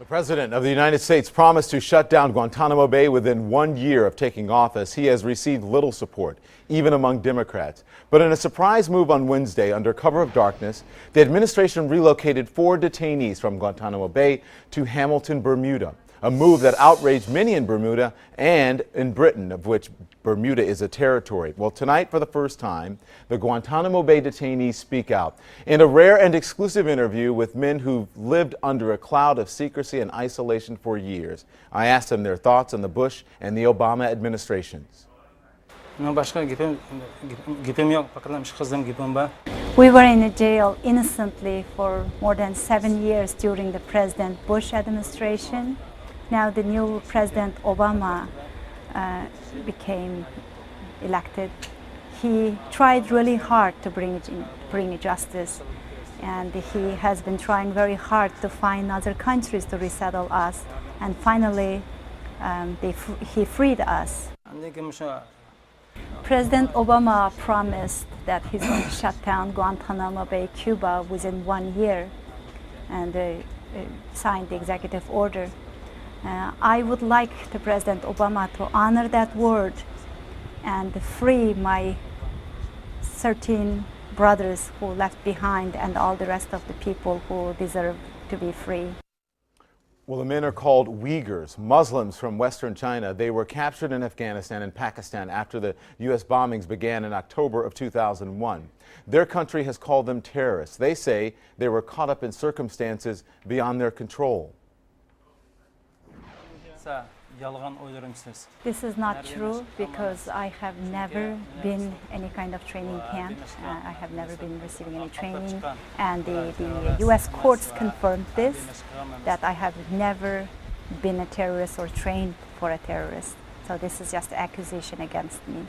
The President of the United States promised to shut down Guantanamo Bay within 1 year of taking office. He has received little support, even among Democrats. But in a surprise move on Wednesday, under cover of darkness, the administration relocated 4 detainees from Guantanamo Bay to Hamilton, Bermuda, a move that outraged many in Bermuda and in Britain, of which Bermuda is a territory. Well, tonight, for the first time, the Guantanamo Bay detainees speak out. In a rare and exclusive interview with men who've lived under a cloud of secrecy and isolation for years, I asked them their thoughts on the Bush and the Obama administrations. We were in a jail innocently for more than 7 years during the President Bush administration. Now the new President Obama became elected. He tried really hard to bring justice, and he has been trying very hard to find other countries to resettle us, and finally he freed us. President Obama promised that he's going to shut down Guantanamo Bay, Cuba within 1 year, and signed the executive order. I would like the President Obama to honor that word and free my 13 brothers who left behind and all the rest of the people who deserve to be free. Well, the men are called Uyghurs, Muslims from Western China. They were captured in Afghanistan and Pakistan after the U.S. bombings began in October of 2001. Their country has called them terrorists. They say they were caught up in circumstances beyond their control. This is not true, because I have never been any kind of training camp. I have never been receiving any training, and the U.S. courts confirmed this, that I have never been a terrorist or trained for a terrorist. So this is just an accusation against me.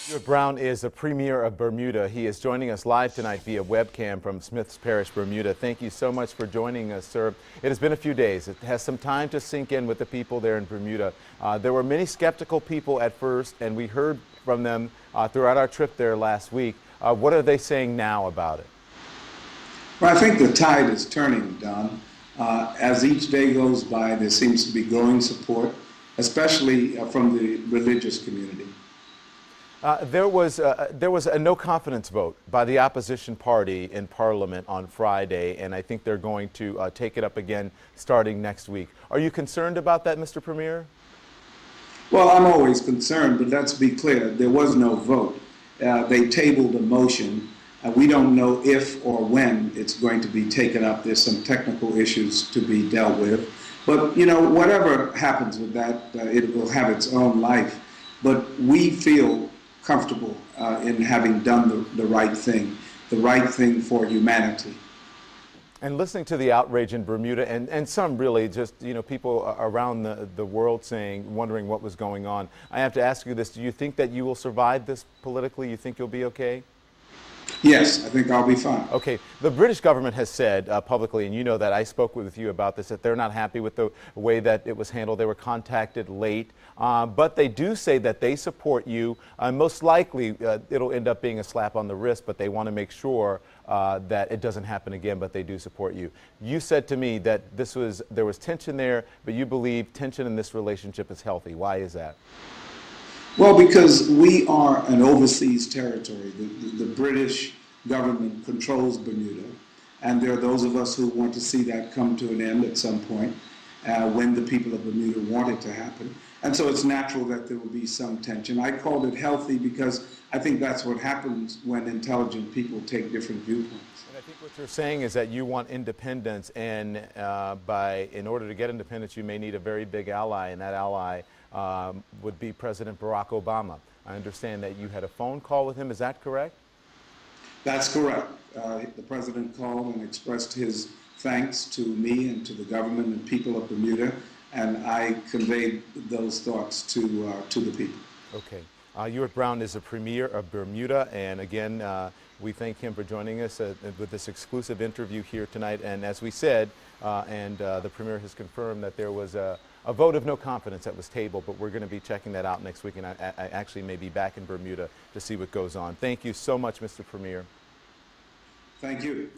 Uyghur Brown is a premier of Bermuda. He is joining us live tonight via webcam from Smith's Parish, Bermuda. Thank you so much for joining us, sir. It has been a few days. It has some time to sink in with the people there in Bermuda. There were many skeptical people at first, and we heard from them throughout our trip there last week. What are they saying now about it? Well, I think the tide is turning, Don. As each day goes by, there seems to be growing support, especially from the religious community. There was a no-confidence vote by the opposition party in Parliament on Friday, and I think they're going to take it up again starting next week. Are you concerned about that, Mr. Premier? Well, I'm always concerned, but let's be clear. There was no vote. They tabled a motion. We don't know if or when it's going to be taken up. There's some technical issues to be dealt with. But, you know, whatever happens with that, it will have its own life. But we feel comfortable in having done the right thing for humanity. And listening to the outrage in Bermuda, and some really just, you know, people around the world wondering what was going on, I have to ask you this: do you think that you will survive this politically? You think you'll be okay? Yes, I think I'll be fine. Okay. The British government has said publicly, and you know that I spoke with you about this, that they're not happy with the way that it was handled. They were contacted late, but they do say that they support you. Most likely it'll end up being a slap on the wrist, but they want to make sure that it doesn't happen again, but they do support you. You said to me that there was tension there, but you believe tension in this relationship is healthy. Why is that? Well, because we are an overseas territory. The British government controls Bermuda, and there are those of us who want to see that come to an end at some point when the people of Bermuda want it to happen. And so it's natural that there will be some tension. I called it healthy because I think that's what happens when intelligent people take different viewpoints. And I think what you're saying is that you want independence, and in order to get independence, you may need a very big ally, and that ally would be President Barack Obama. I understand that you had a phone call with him. Is that correct? That's correct. The president called and expressed his thanks to me and to the government and people of Bermuda, and I conveyed those thoughts to the people. Okay. Uyghur Brown is a premier of Bermuda, and again, we thank him for joining us with this exclusive interview here tonight. And as we said, the premier has confirmed that there was a vote of no confidence that was tabled, but we're going to be checking that out next week, and I actually may be back in Bermuda to see what goes on. Thank you so much, Mr. Premier. Thank you.